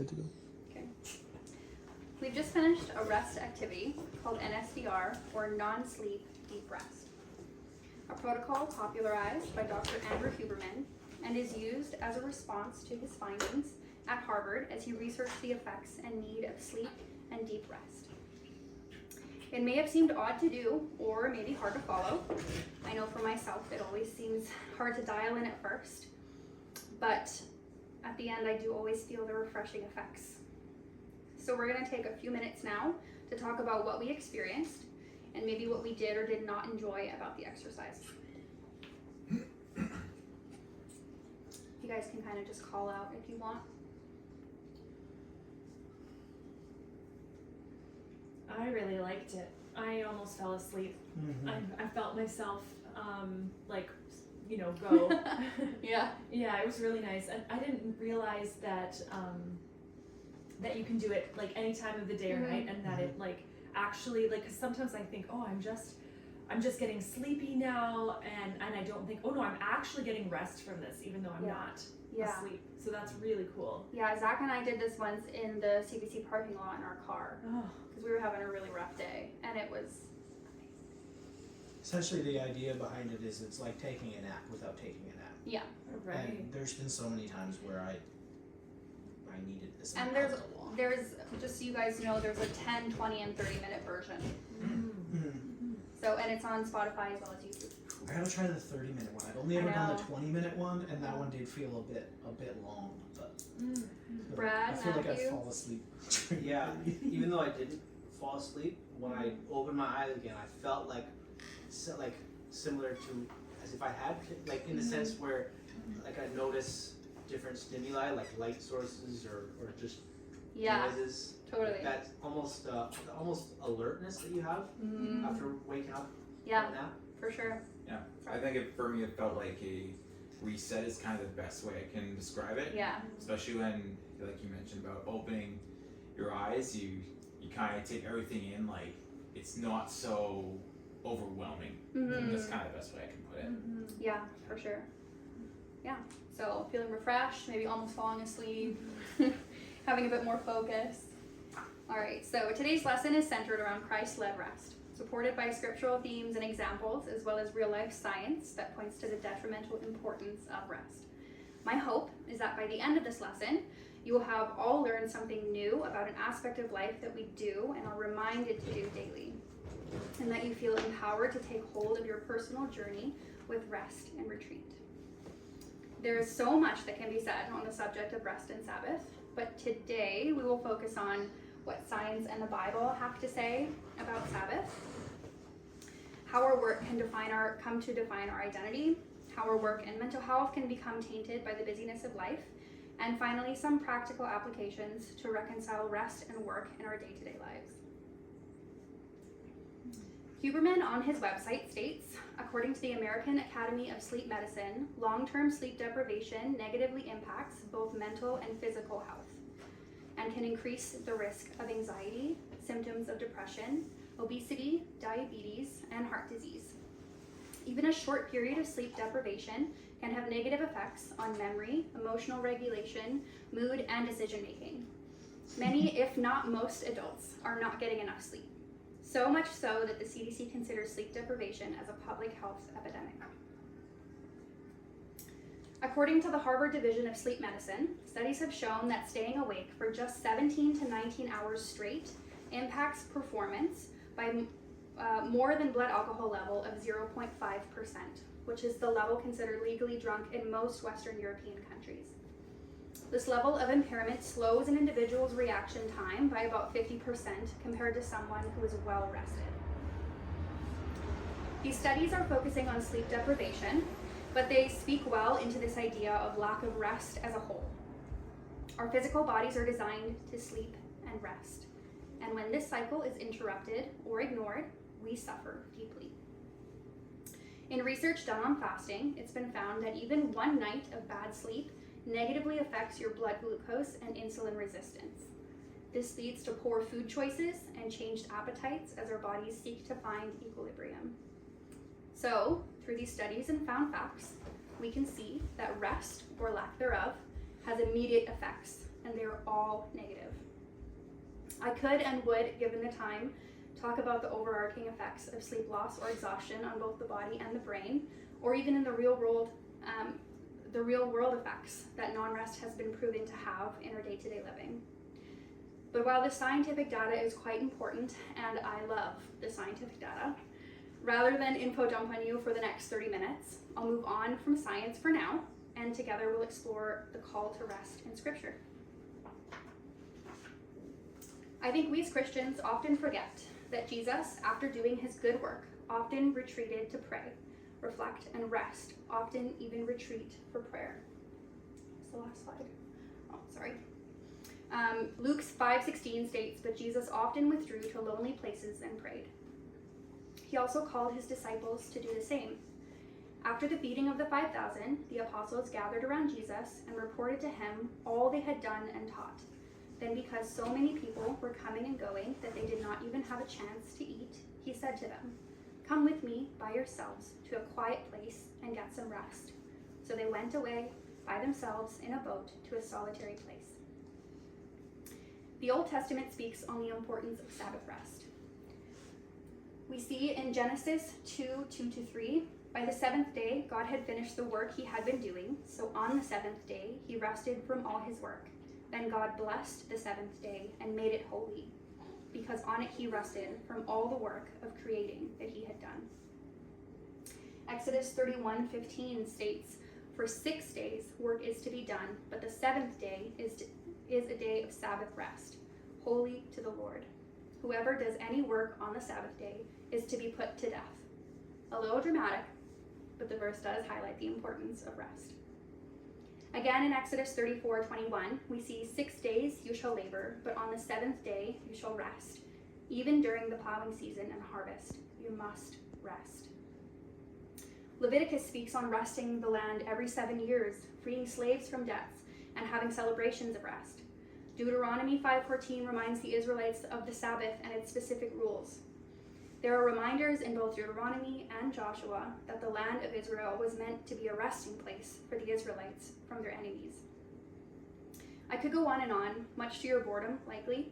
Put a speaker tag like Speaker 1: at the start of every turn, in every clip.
Speaker 1: Good to go.
Speaker 2: Okay. We've just finished a rest activity called NSDR, or non-sleep deep rest. A protocol popularized by Dr. Andrew Huberman and is used as a response to his findings at Harvard as he researched the effects and need of sleep and deep rest. It may have seemed odd to do, or maybe hard to follow. I know for myself it always seems hard to dial in at first, but at the end I do always feel the refreshing effects. So we're going to take a few minutes now to talk about what we experienced and maybe what we did or did not enjoy about the exercise. You guys can kind of just call out if you want.
Speaker 3: I really liked it. I almost fell asleep.
Speaker 1: Mm-hmm.
Speaker 3: I felt myself go.
Speaker 2: Yeah.
Speaker 3: Yeah, it was really nice. And I didn't realize that that you can do it like any time of the day or night, and that it like actually like, because sometimes I think, oh, I'm just getting sleepy now, and I don't think, oh no, I'm actually getting rest from this, even though I'm not asleep. So that's really cool.
Speaker 2: Yeah, Zach and I did this once in the CBC parking lot in our car
Speaker 3: Oh.
Speaker 2: because we were having a really rough day, and it was
Speaker 4: Essentially, the idea behind it is it's like taking a nap without taking a nap.
Speaker 2: yeah.
Speaker 3: Right.
Speaker 4: And there's been so many times where I needed this.
Speaker 2: And
Speaker 4: I
Speaker 2: there's
Speaker 4: felt a lot.
Speaker 2: just so you guys know, there's a 10, 20, and 30-minute version.
Speaker 4: Mhm.
Speaker 2: So, and it's on Spotify as well as YouTube.
Speaker 4: I gotta try the 30-minute one. I've only ever done the 20-minute one, and that one did feel a bit long. But
Speaker 2: Brad,
Speaker 4: I feel like
Speaker 2: Matthew?
Speaker 4: I'd fall asleep.
Speaker 5: Yeah, even though I didn't fall asleep, when I opened my eyes again, I felt like similar to as if I had, like in the sense where like I notice different stimuli, like light sources or just
Speaker 2: Yeah,
Speaker 5: noises.
Speaker 2: totally.
Speaker 5: That almost alertness that you have after waking up
Speaker 2: Yeah,
Speaker 5: from a nap.
Speaker 2: for sure.
Speaker 6: Yeah, I think for me it felt like a reset is kind of the best way I can describe it.
Speaker 2: Yeah.
Speaker 6: Especially when, like you mentioned about opening your eyes, you kind of take everything in, like it's not so overwhelming. That's kind of the best way I can put it.
Speaker 2: Yeah, for sure. Yeah, so feeling refreshed, maybe almost falling asleep, having a bit more focus. All right, so today's lesson is centered around Christ-led rest, supported by scriptural themes and examples, as well as real-life science that points to the detrimental importance of rest. My hope is that by the end of this lesson, you will have all learned something new about an aspect of life that we do and are reminded to do daily, and that you feel empowered to take hold of your personal journey with rest and retreat. There is so much that can be said on the subject of rest and Sabbath, but today we will focus on what science and the Bible have to say about Sabbath, how our work can come to define our identity, how our work and mental health can become tainted by the busyness of life, and finally some practical applications to reconcile rest and work in our day-to-day lives. Huberman on his website states, according to the American Academy of Sleep Medicine, long-term sleep deprivation negatively impacts both mental and physical health and can increase the risk of anxiety, symptoms of depression, obesity, diabetes, and heart disease. Even a short period of sleep deprivation can have negative effects on memory, emotional regulation, mood, and decision-making. Many, if not most, adults are not getting enough sleep. So much so that the CDC considers sleep deprivation as a public health epidemic. According to the Harvard Division of Sleep Medicine, studies have shown that staying awake for just 17 to 19 hours straight impacts performance by more than blood alcohol level of 0.5%, which is the level considered legally drunk in most Western European countries. This level of impairment slows an individual's reaction time by about 50% compared to someone who is well rested. These studies are focusing on sleep deprivation, but they speak well into this idea of lack of rest as a whole. Our physical bodies are designed to sleep and rest, and when this cycle is interrupted or ignored, we suffer deeply. In research done on fasting, it's been found that even one night of bad sleep negatively affects your blood glucose and insulin resistance. This leads to poor food choices and changed appetites as our bodies seek to find equilibrium. So, through these studies and found facts, we can see that rest, or lack thereof, has immediate effects, and and they are all negative. I could and would, given the time, talk about the overarching effects of sleep loss or exhaustion on both the body and the brain, or even in the real world effects that non-rest has been proven to have in our day-to-day living. But while the scientific data is quite important, and I love the scientific data, rather than info dump on you for the next 30 minutes, I'll move on from science for now, and together we'll explore the call to rest in Scripture. I think we as Christians often forget that Jesus, after doing his good work, often retreated to pray, reflect, and rest, often even retreat for prayer. That's the last slide. Oh, sorry. Luke 5:16 states, "But Jesus often withdrew to lonely places and prayed." He also called his disciples to do the same. After the feeding of the 5,000, the apostles gathered around Jesus and reported to him all they had done and taught. Then, because so many people were coming and going that they did not even have a chance to eat, he said to them, "Come with me by yourselves to a quiet place and get some rest." So they went away by themselves in a boat to a solitary place. The Old Testament speaks on the importance of Sabbath rest. We see in Genesis 2:2-3, by the seventh day, God had finished the work he had been doing, so on the seventh day, he rested from all his work. Then God blessed the seventh day and made it holy, because on it he rested from all the work of creating that he had done. Exodus 31:15 states, "For 6 days work is to be done, but the seventh day is a day of Sabbath rest, holy to the Lord. Whoever does any work on the Sabbath day is to be put to death." A little dramatic, but the verse does highlight the importance of rest. Again, in Exodus 34:21, we see 6 days you shall labor, but on the seventh day you shall rest. Even during the plowing season and harvest, you must rest. Leviticus speaks on resting the land every 7 years, freeing slaves from debts, and having celebrations of rest. Deuteronomy 5:14 reminds the Israelites of the Sabbath and its specific rules. There are reminders in both Deuteronomy and Joshua that the land of Israel was meant to be a resting place for the Israelites from their enemies. I could go on, much to your boredom, likely,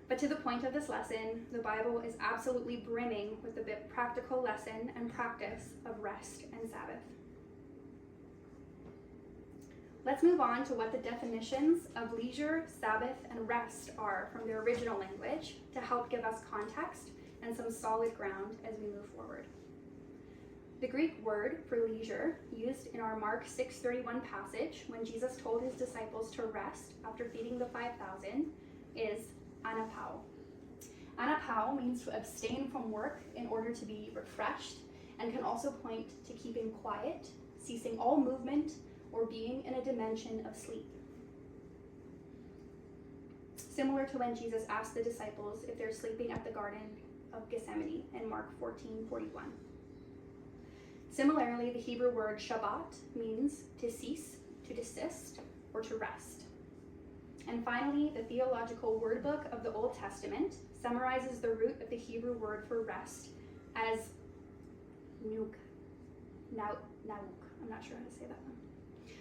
Speaker 2: but to the point of this lesson, the Bible is absolutely brimming with the practical lesson and practice of rest and Sabbath. Let's move on to what the definitions of leisure, Sabbath, and rest are from their original language to help give us context and some solid ground as we move forward. The Greek word for leisure, used in our Mark 6:31 passage when Jesus told his disciples to rest after feeding the 5,000, is anapau. Anapau means to abstain from work in order to be refreshed, and can also point to keeping quiet, ceasing all movement, or being in a dimension of sleep. Similar to when Jesus asked the disciples if they're sleeping at the Garden of Gethsemane in Mark 14:41. Similarly, the Hebrew word Shabbat means to cease, to desist, or to rest. And finally, the Theological Word Book of the Old Testament summarizes the root of the Hebrew word for rest as nauk. I'm not sure how to say that one.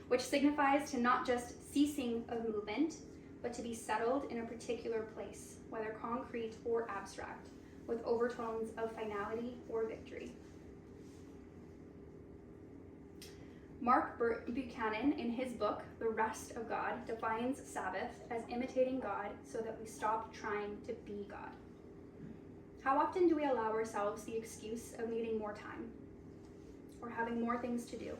Speaker 2: Which signifies to not just ceasing of movement, but to be settled in a particular place, whether concrete or abstract, with overtones of finality or victory. Mark Buchanan, in his book, The Rest of God, defines Sabbath as imitating God so that we stop trying to be God. How often do we allow ourselves the excuse of needing more time, or having more things to do,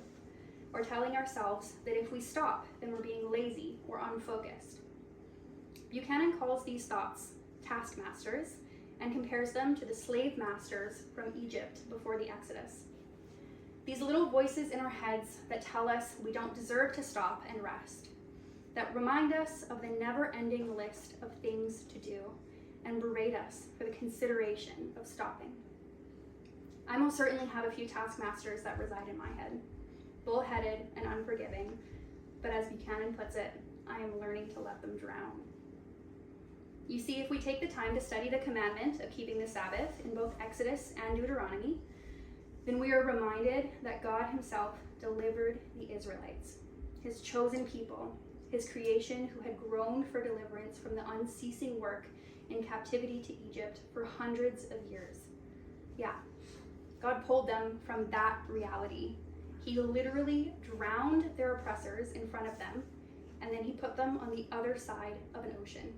Speaker 2: or telling ourselves that if we stop, then we're being lazy or unfocused? Buchanan calls these thoughts taskmasters and compares them to the slave masters from Egypt before the Exodus. These little voices in our heads that tell us we don't deserve to stop and rest, that remind us of the never-ending list of things to do, and berate us for the consideration of stopping. I most certainly have a few taskmasters that reside in my head, bullheaded and unforgiving, but as Buchanan puts it, I am learning to let them drown. You see, if we take the time to study the commandment of keeping the Sabbath in both Exodus and Deuteronomy, then we are reminded that God himself delivered the Israelites, his chosen people, his creation who had groaned for deliverance from the unceasing work in captivity to Egypt for hundreds of years. Yeah, God pulled them from that reality. He literally drowned their oppressors in front of them, and then he put them on the other side of an ocean.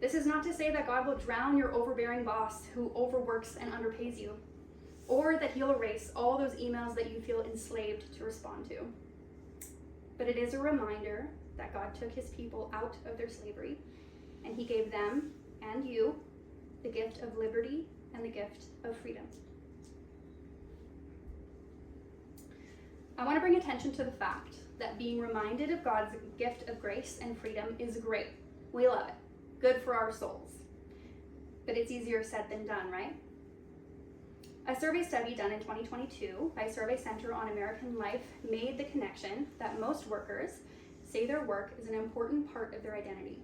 Speaker 2: This is not to say that God will drown your overbearing boss who overworks and underpays you, or that he'll erase all those emails that you feel enslaved to respond to. But it is a reminder that God took his people out of their slavery, and he gave them and you the gift of liberty and the gift of freedom. I want to bring attention to the fact that being reminded of God's gift of grace and freedom is great. We love it. Good for our souls. But it's easier said than done, right? A survey study done in 2022 by Survey Center on American Life made the connection that most workers say their work is an important part of their identity.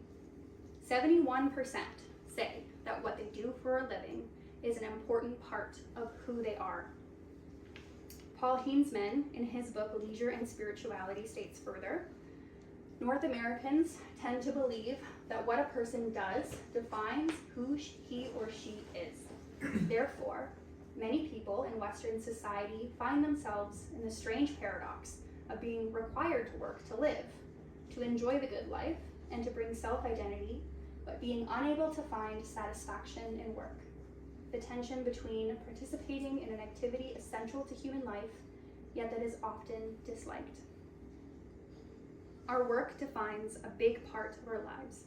Speaker 2: 71% say that what they do for a living is an important part of who they are. Paul Heinzman, in his book Leisure and Spirituality, states further, North Americans tend to believe that what a person does defines who he or she is. Therefore, many people in Western society find themselves in the strange paradox of being required to work to live, to enjoy the good life, and to bring self-identity, but being unable to find satisfaction in work. The tension between participating in an activity essential to human life, yet that is often disliked. Our work defines a big part of our lives.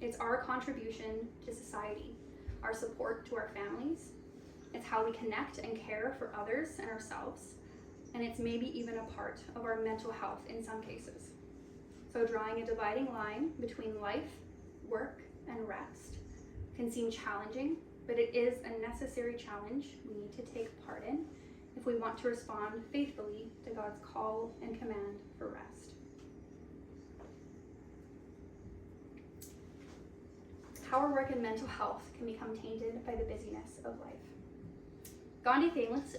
Speaker 2: It's our contribution to society, our support to our families. It's how we connect and care for others and ourselves, and it's maybe even a part of our mental health in some cases. So drawing a dividing line between life, work, and rest can seem challenging, but it is a necessary challenge we need to take part in if we want to respond faithfully to God's call and command for rest. How our work and mental health can become tainted by the busyness of life. Gandhi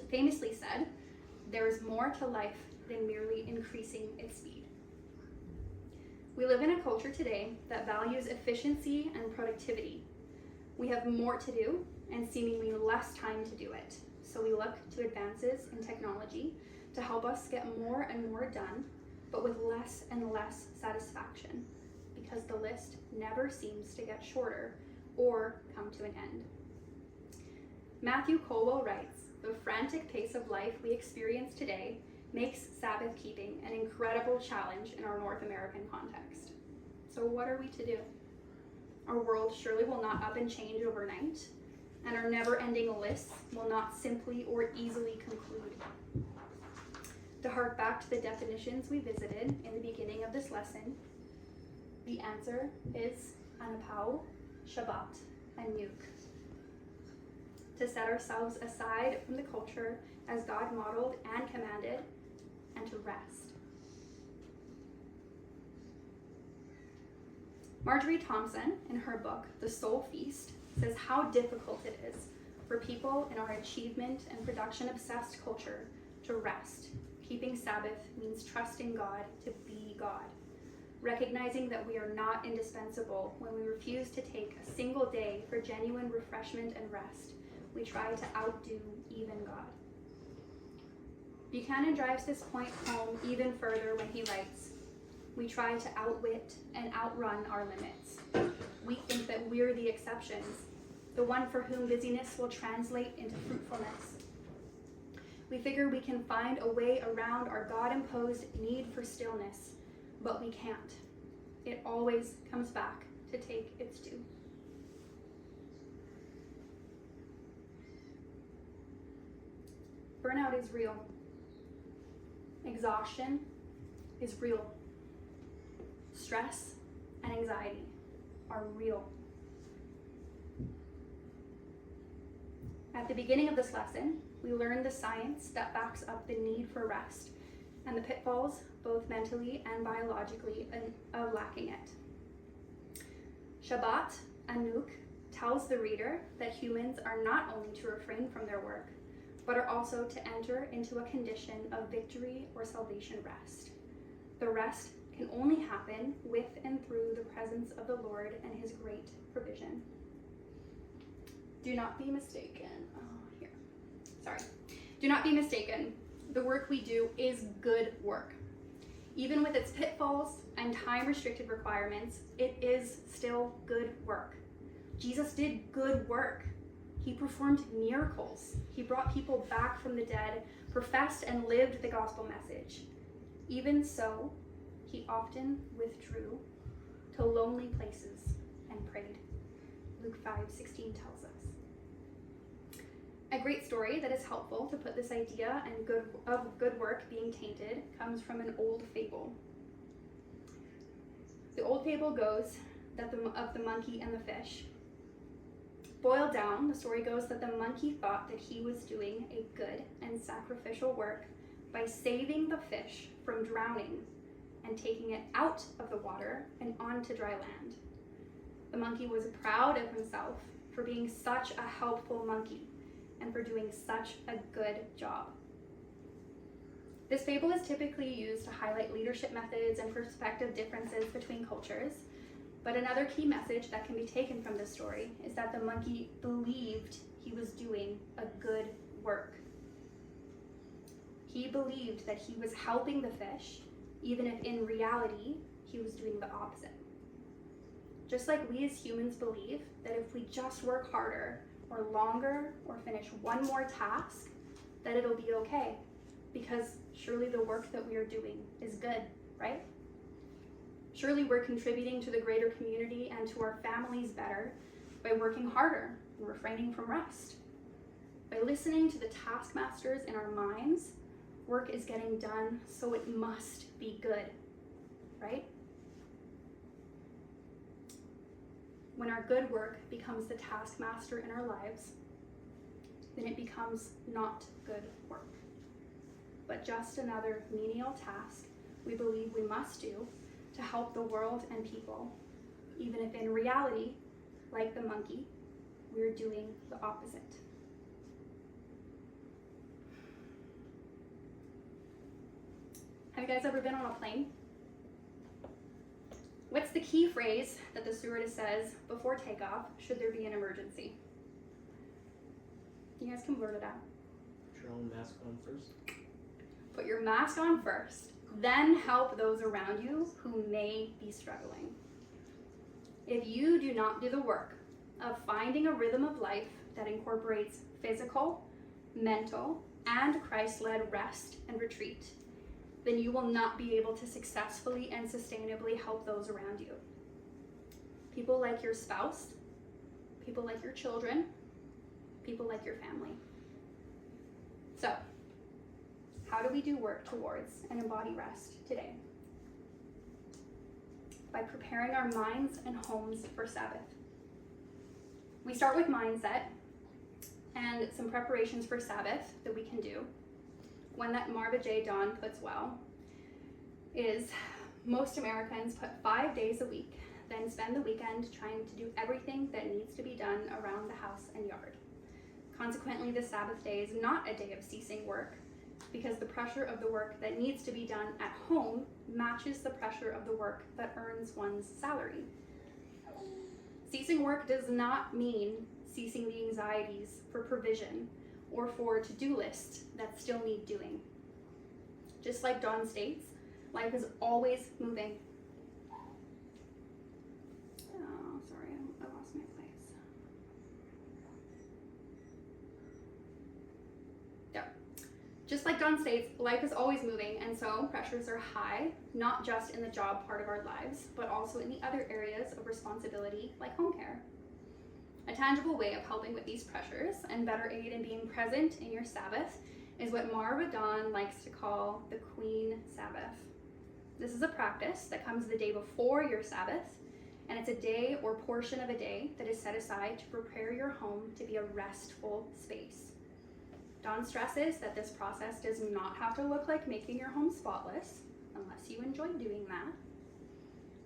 Speaker 2: famously said, "There is more to life than merely increasing its speed." We live in a culture today that values efficiency and productivity. We have more to do and seemingly less time to do it. So we look to advances in technology to help us get more and more done, but with less and less satisfaction, because the list never seems to get shorter or come to an end. Matthew Colwell writes, "The frantic pace of life we experience today makes Sabbath keeping an incredible challenge in our North American context." So what are we to do? Our world surely will not up and change overnight, and our never-ending lists will not simply or easily conclude. To hark back to the definitions we visited in the beginning of this lesson, the answer is Anapau, Shabbat, and Nuke. To set ourselves aside from the culture as God modeled and commanded, and to rest. Marjorie Thompson, in her book, The Soul Feast, says how difficult it is for people in our achievement and production-obsessed culture to rest. Keeping Sabbath means trusting God to be God, recognizing that we are not indispensable when we refuse to take a single day for genuine refreshment and rest. We try to outdo even God. Buchanan drives this point home even further when he writes, "We try to outwit and outrun our limits. We think that we're the exceptions, the one for whom busyness will translate into fruitfulness. We figure we can find a way around our God-imposed need for stillness, but we can't. It always comes back to take its due." Burnout is real. Exhaustion is real. Stress and anxiety are real. At the beginning of this lesson, we learned the science that backs up the need for rest and the pitfalls, both mentally and biologically, of lacking it. Shabbat, Anuk, tells the reader that humans are not only to refrain from their work, but are also to enter into a condition of victory or salvation rest. The rest can only happen with and through the presence of the Lord and his great provision. Do not be mistaken. Do not be mistaken. The work we do is good work. Even with its pitfalls and time-restricted requirements, it is still good work. Jesus did good work. He performed miracles. He brought people back from the dead, professed and lived the gospel message. Even so, he often withdrew to lonely places and prayed. Luke 5:16 tells us. A great story that is helpful to put this idea of good work being tainted comes from an old fable. The old fable goes that of the monkey and the fish. Boiled down, the story goes that the monkey thought that he was doing a good and sacrificial work by saving the fish from drowning and taking it out of the water and onto dry land. The monkey was proud of himself for being such a helpful monkey and for doing such a good job. This fable is typically used to highlight leadership methods and perspective differences between cultures, but another key message that can be taken from this story is that the monkey believed he was doing a good work. He believed that he was helping the fish, even if in reality he was doing the opposite. Just like we as humans believe that if we just work harder or longer or finish one more task, that it'll be okay, because surely the work that we are doing is good, right? Surely we're contributing to the greater community and to our families better by working harder and refraining from rest. By listening to the taskmasters in our minds, work is getting done, so it must be good, right? When our good work becomes the taskmaster in our lives, then it becomes not good work, but just another menial task we believe we must do to help the world and people, even if in reality, like the monkey, we're doing the opposite. Have you guys ever been on a plane? What's the key phrase that the stewardess says before takeoff should there be an emergency? You guys can blurt it out.
Speaker 5: Put your own mask on first.
Speaker 2: Put your mask on first, then help those around you who may be struggling. If you do not do the work of finding a rhythm of life that incorporates physical, mental, and Christ-led rest and retreat, then you will not be able to successfully and sustainably help those around you. People like your spouse, people like your children, people like your family. So, how do we do work towards and embody rest today? By preparing our minds and homes for Sabbath. We start with mindset and some preparations for Sabbath that we can do. One that Marva J. Dawn puts well is most Americans put 5 days a week, then spend the weekend trying to do everything that needs to be done around the house and yard. Consequently, the Sabbath day is not a day of ceasing work, because the pressure of the work that needs to be done at home matches the pressure of the work that earns one's salary. Ceasing work does not mean ceasing the anxieties for provision or for to-do lists that still need doing. Just like Dawn states, life is always moving. Oh, sorry, I lost my place. There. Just like Dawn states, life is always moving, and so pressures are high, not just in the job part of our lives, but also in the other areas of responsibility like home care. A tangible way of helping with these pressures and better aid in being present in your Sabbath is what Marva Dawn likes to call the Queen Sabbath. This is a practice that comes the day before your Sabbath, and it's a day or portion of a day that is set aside to prepare your home to be a restful space. Dawn stresses that this process does not have to look like making your home spotless, unless you enjoy doing that,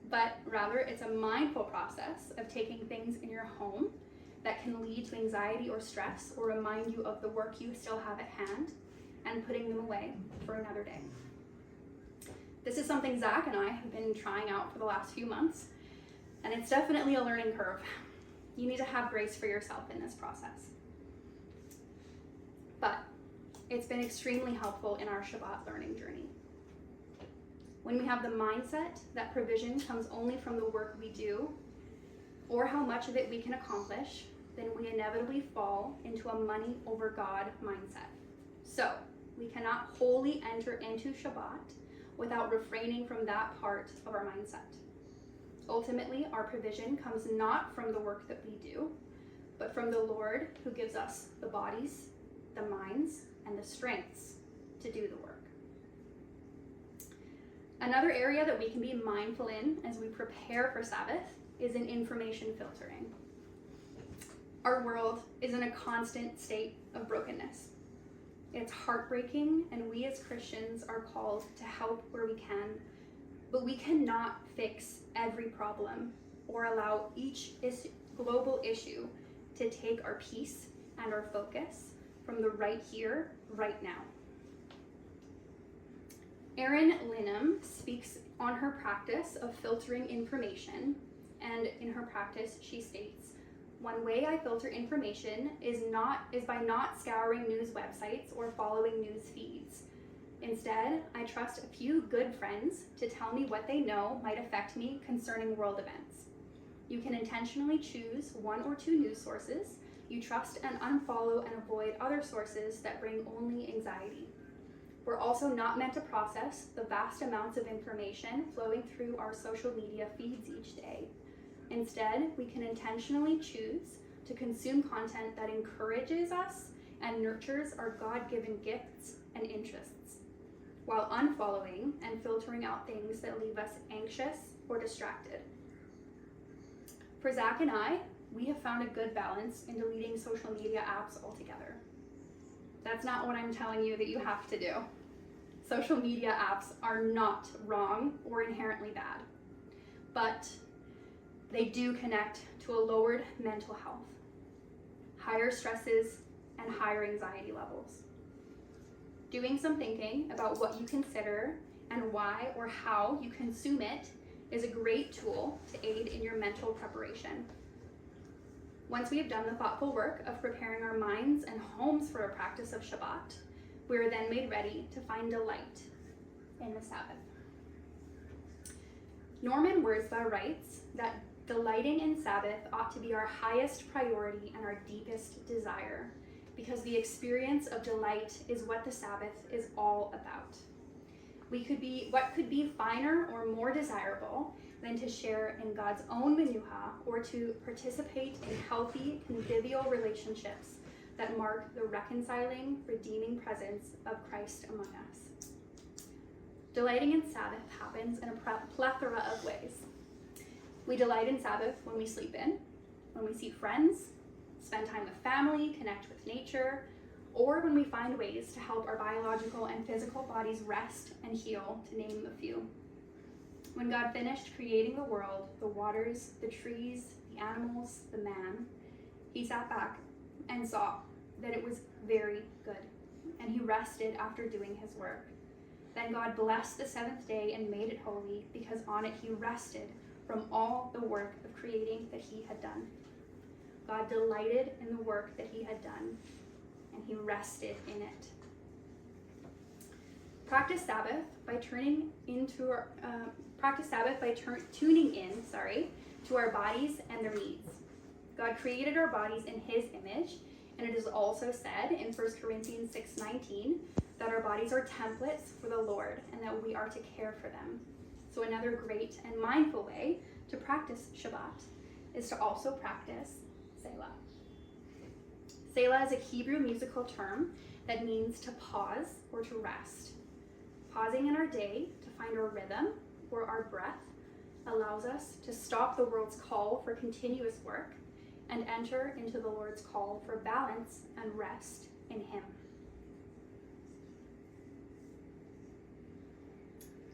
Speaker 2: but rather it's a mindful process of taking things in your home that can lead to anxiety or stress or remind you of the work you still have at hand and putting them away for another day. This is something Zach and I have been trying out for the last few months, and it's definitely a learning curve. You need to have grace for yourself in this process. But it's been extremely helpful in our Shabbat learning journey. When we have the mindset that provision comes only from the work we do, or how much of it we can accomplish, then we inevitably fall into a money over God mindset. So, we cannot wholly enter into Shabbat without refraining from that part of our mindset. Ultimately, our provision comes not from the work that we do, but from the Lord who gives us the bodies, the minds, and the strengths to do the work. Another area that we can be mindful in as we prepare for Sabbath is in information filtering. Our world is in a constant state of brokenness. It's heartbreaking, and we as Christians are called to help where we can, but we cannot fix every problem or allow each global issue to take our peace and our focus from the right here, right now. Erin Linham speaks on her practice of filtering information, and in her practice she states, "One way I filter information is by not scouring news websites or following news feeds. Instead, I trust a few good friends to tell me what they know might affect me concerning world events. You can intentionally choose one or two news sources you trust and unfollow and avoid other sources that bring only anxiety. We're also not meant to process the vast amounts of information flowing through our social media feeds each day. Instead, we can intentionally choose to consume content that encourages us and nurtures our God-given gifts and interests, while unfollowing and filtering out things that leave us anxious or distracted." For Zach and I, we have found a good balance in deleting social media apps altogether. That's not what I'm telling you that you have to do. Social media apps are not wrong or inherently bad, but they do connect to a lowered mental health, higher stresses, and higher anxiety levels. Doing some thinking about what you consider and why or how you consume it is a great tool to aid in your mental preparation. Once we have done the thoughtful work of preparing our minds and homes for a practice of Shabbat, we are then made ready to find delight in the Sabbath. Norman Wordsworth writes that delighting in Sabbath ought to be our highest priority and our deepest desire, because the experience of delight is what the Sabbath is all about. What could be finer or more desirable than to share in God's own menuha or to participate in healthy, convivial relationships that mark the reconciling, redeeming presence of Christ among us. Delighting in Sabbath happens in a plethora of ways. We delight in Sabbath when we sleep in, when we see friends, spend time with family, connect with nature, or when we find ways to help our biological and physical bodies rest and heal, to name a few. When God finished creating the world, the waters, the trees, the animals, the man, he sat back and saw that it was very good, and he rested after doing his work. Then God blessed the seventh day and made it holy, because on it he rested from all the work of creating that he had done. God delighted in the work that he had done, and he rested in it. Practice Sabbath by tuning in to our bodies and their needs. God created our bodies in his image, and it is also said in 1 Corinthians 6:19 that our bodies are templates for the Lord and that we are to care for them. So another great and mindful way to practice Shabbat is to also practice Selah. Selah is a Hebrew musical term that means to pause or to rest. Pausing in our day to find our rhythm or our breath allows us to stop the world's call for continuous work and enter into the Lord's call for balance and rest in him.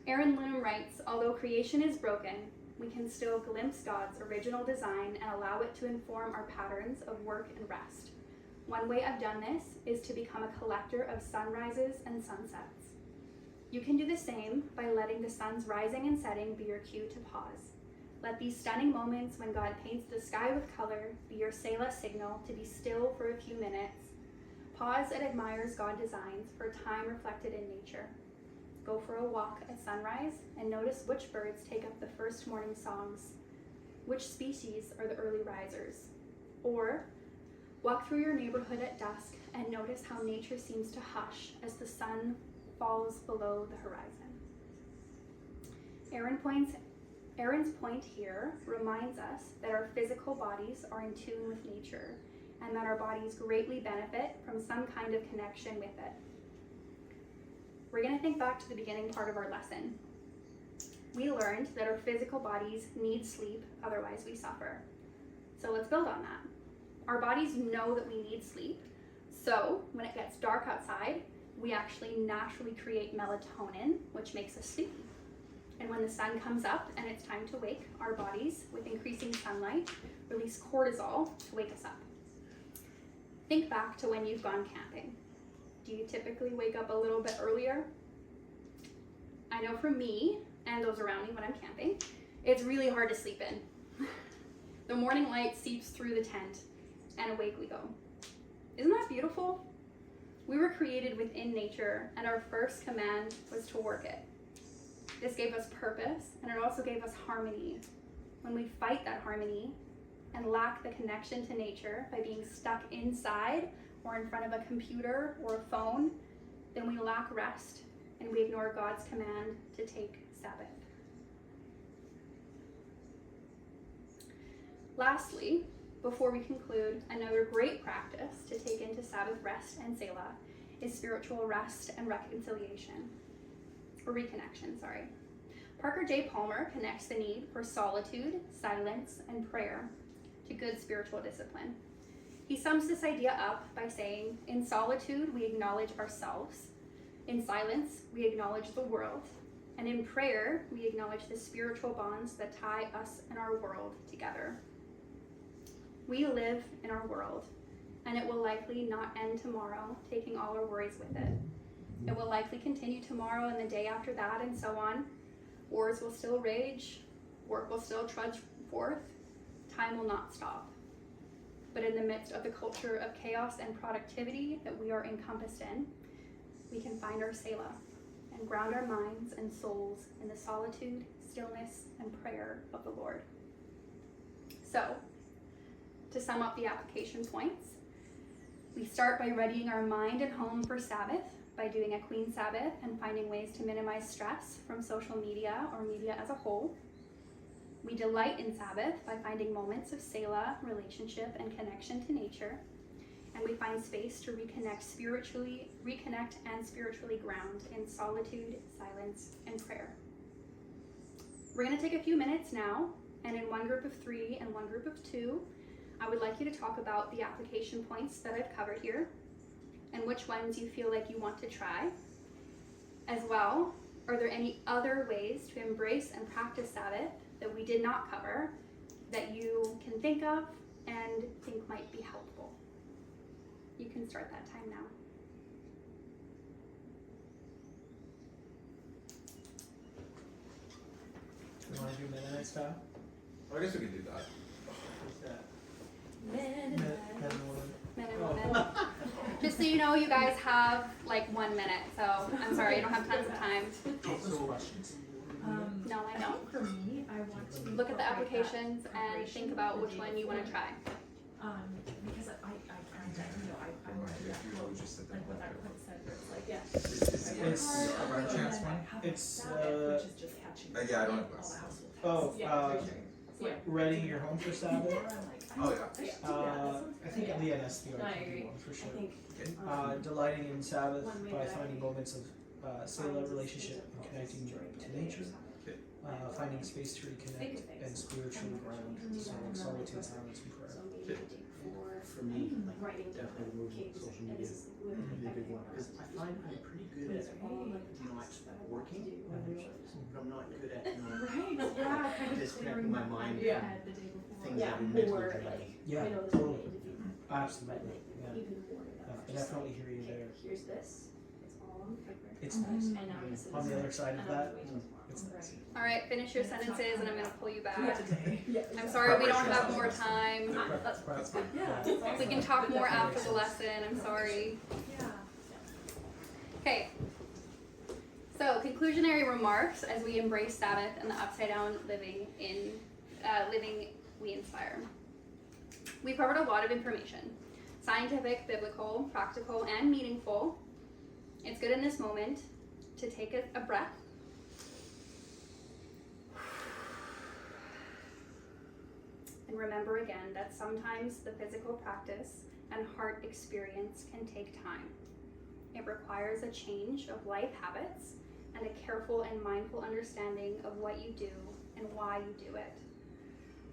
Speaker 2: Erin Linham writes, "Although creation is broken, we can still glimpse God's original design and allow it to inform our patterns of work and rest. One way I've done this is to become a collector of sunrises and sunsets. You can do the same by letting the sun's rising and setting be your cue to pause. Let these stunning moments when God paints the sky with color be your Selah signal to be still for a few minutes. Pause and admire God's designs for a time reflected in nature. Go for a walk at sunrise and notice which birds take up the first morning songs. Which species are the early risers? Or walk through your neighborhood at dusk and notice how nature seems to hush as the sun falls below the horizon. Aaron's point here reminds us that our physical bodies are in tune with nature and that our bodies greatly benefit from some kind of connection with it. We're going to think back to the beginning part of our lesson. We learned that our physical bodies need sleep, otherwise we suffer. So let's build on that. Our bodies know that we need sleep, so when it gets dark outside, we actually naturally create melatonin, which makes us sleepy. And when the sun comes up and it's time to wake, our bodies, with increasing sunlight, release cortisol to wake us up. Think back to when you've gone camping. Do you typically wake up a little bit earlier? I know for me, and those around me when I'm camping, it's really hard to sleep in. The morning light seeps through the tent, and awake we go. Isn't that beautiful? We were created within nature, and our first command was to work it. This gave us purpose, and it also gave us harmony. When we fight that harmony and lack the connection to nature by being stuck inside or in front of a computer or a phone, then we lack rest and we ignore God's command to take Sabbath. Lastly, before we conclude, another great practice to take into Sabbath rest and Selah is spiritual rest and reconciliation. Or reconnection, sorry. Parker J. Palmer connects the need for solitude, silence, and prayer to good spiritual discipline. He sums this idea up by saying, in solitude, we acknowledge ourselves. In silence, we acknowledge the world. And in prayer, we acknowledge the spiritual bonds that tie us and our world together. We live in our world, and it will likely not end tomorrow, taking all our worries with it. It will likely continue tomorrow and the day after that, and so on. Wars will still rage, work will still trudge forth, time will not stop. But in the midst of the culture of chaos and productivity that we are encompassed in, we can find our Selah and ground our minds and souls in the solitude, stillness, and prayer of the Lord. So, to sum up the application points, we start by readying our mind and home for Sabbath by doing a clean Sabbath and finding ways to minimize stress from social media or media as a whole. We delight in Sabbath by finding moments of Selah, relationship, and connection to nature. And we find space to reconnect and spiritually ground in solitude, silence, and prayer. We're going to take a few minutes now, and in one group of 3 and one group of 2, I would like you to talk about the application points that I've covered here and which ones you feel like you want to try. As well, are there any other ways to embrace and practice Sabbath that we did not cover that you can think of and think might be helpful? You can start that time now.
Speaker 4: You want to do Mennonite style?
Speaker 6: Well, I guess we could do that.
Speaker 5: What's that?
Speaker 4: Men and women.
Speaker 2: Men and women. Just so you know, you guys have like 1 minute, so I'm sorry, I don't have tons of time.
Speaker 4: So questions.
Speaker 2: No, I know.
Speaker 3: For me, I want to
Speaker 2: Look at the
Speaker 3: incorporate that
Speaker 2: applications and think about
Speaker 3: the
Speaker 2: which
Speaker 3: day
Speaker 2: one you want to
Speaker 3: before.
Speaker 2: try.
Speaker 3: Because I want to do that quote, like what that quote said, where it's like, yeah.
Speaker 4: It's
Speaker 3: a
Speaker 4: run chance one?
Speaker 3: Have
Speaker 4: It's,
Speaker 3: Sabbath, which is just catching
Speaker 6: yeah, I don't
Speaker 3: all
Speaker 6: have
Speaker 3: the
Speaker 6: glasses.
Speaker 3: household tasks.
Speaker 4: Oh,
Speaker 3: Yeah.
Speaker 4: readying your home for Sabbath.
Speaker 6: Oh, yeah.
Speaker 4: I think Leah and SBR
Speaker 1: No, I
Speaker 4: can do
Speaker 1: agree.
Speaker 4: one for sure.
Speaker 6: Okay.
Speaker 4: Delighting in Sabbath
Speaker 1: One way
Speaker 4: by
Speaker 1: that
Speaker 4: finding moments of Selah relationship and connecting to nature. Finding space to reconnect and spiritually ground. So solitude, silence, and prayer.
Speaker 5: For me, like, definitely removing social media would be a big one. Because I find I'm pretty good at not working, but I'm not good at not
Speaker 3: Right, yeah. kind of
Speaker 5: disconnecting
Speaker 3: clearing
Speaker 5: my mind
Speaker 3: yeah.
Speaker 5: from
Speaker 3: the day before.
Speaker 5: things
Speaker 1: Yeah,
Speaker 5: that would mentally
Speaker 1: or
Speaker 5: drain
Speaker 1: like,
Speaker 5: me.
Speaker 4: Yeah,
Speaker 1: I know this
Speaker 4: totally.
Speaker 1: interview,
Speaker 4: Absolutely. Yeah.
Speaker 1: even more than
Speaker 4: I
Speaker 1: that.
Speaker 4: definitely hear you
Speaker 1: Okay,
Speaker 4: there.
Speaker 1: here's this. It's all
Speaker 4: It's nice.
Speaker 3: And now this is.
Speaker 4: On the other side of that, it's
Speaker 3: Right.
Speaker 4: nice.
Speaker 2: All right, finish your sentences, and I'm gonna pull you back.
Speaker 3: Yeah.
Speaker 2: I'm sorry we don't have more time.
Speaker 6: That's fine.
Speaker 3: Yeah.
Speaker 2: We can talk more after the lesson. I'm sorry.
Speaker 3: Yeah.
Speaker 2: Okay. So conclusionary remarks as we embrace Sabbath and the upside down living we inspire. We covered a lot of information: scientific, biblical, practical, and meaningful. It's good in this moment to take a breath. And remember again that sometimes the physical practice and heart experience can take time. It requires a change of life habits and a careful and mindful understanding of what you do and why you do it.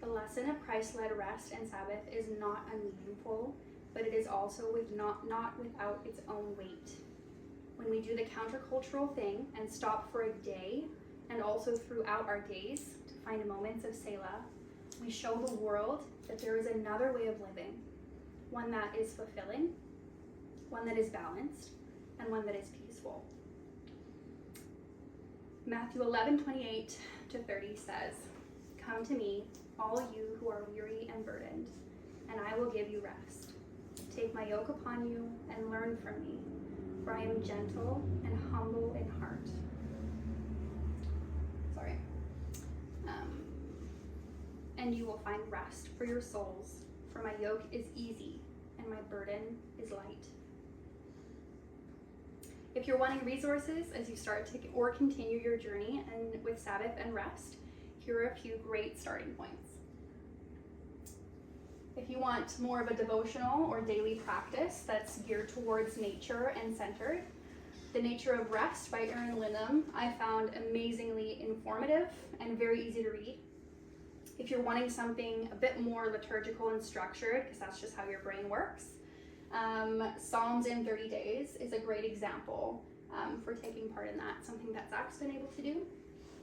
Speaker 2: The lesson of Christ-led rest and Sabbath is not unmeaningful, but it is also not without its own weight. When we do the countercultural thing and stop for a day, and also throughout our days to find moments of Selah, we show the world that there is another way of living, one that is fulfilling, one that is balanced, and one that is peaceful. Matthew 11:28-30 says, "Come to me, all you who are weary and burdened, and I will give you rest. Take my yoke upon you and learn from me, for I am gentle and humble in heart." Sorry. "And you will find rest for your souls, for my yoke is easy and my burden is light." If you're wanting resources as you start to or continue your journey and with Sabbath and rest, here are a few great starting points. If you want more of a devotional or daily practice that's geared towards nature and centered, The Nature of Rest by Erin Linham I found amazingly informative and very easy to read. If you're wanting something a bit more liturgical and structured, because that's just how your brain works, Psalms in 30 Days is a great example for taking part in that, something that Zach's been able to do.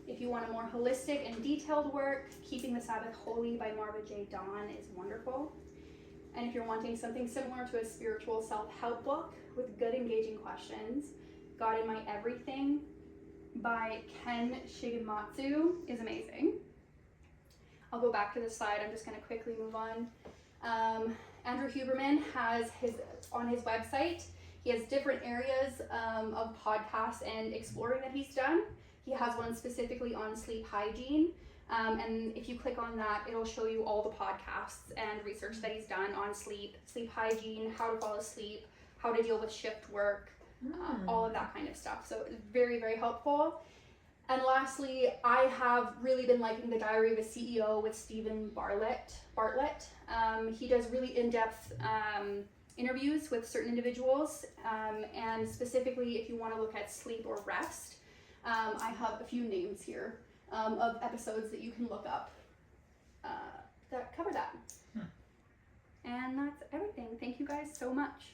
Speaker 2: If you want a more holistic and detailed work, Keeping the Sabbath Holy by Marva J. Dawn is wonderful. And if you're wanting something similar to a spiritual self-help book with good engaging questions, God in My Everything by Ken Shigematsu is amazing. I'll go back to this slide. I'm just going to quickly move on. Andrew Huberman has on his website, he has different areas of podcasts and exploring that he's done. He has one specifically on sleep hygiene. And if you click on that, it'll show you all the podcasts and research that he's done on sleep hygiene, how to fall asleep, how to deal with shift work, all of that kind of stuff. So it's very, very helpful. And lastly, I have really been liking The Diary of a CEO with Stephen Bartlett. He does really in-depth interviews with certain individuals, and specifically if you want to look at sleep or rest, I have a few names here of episodes that you can look up that cover that. And that's everything. Thank you guys so much.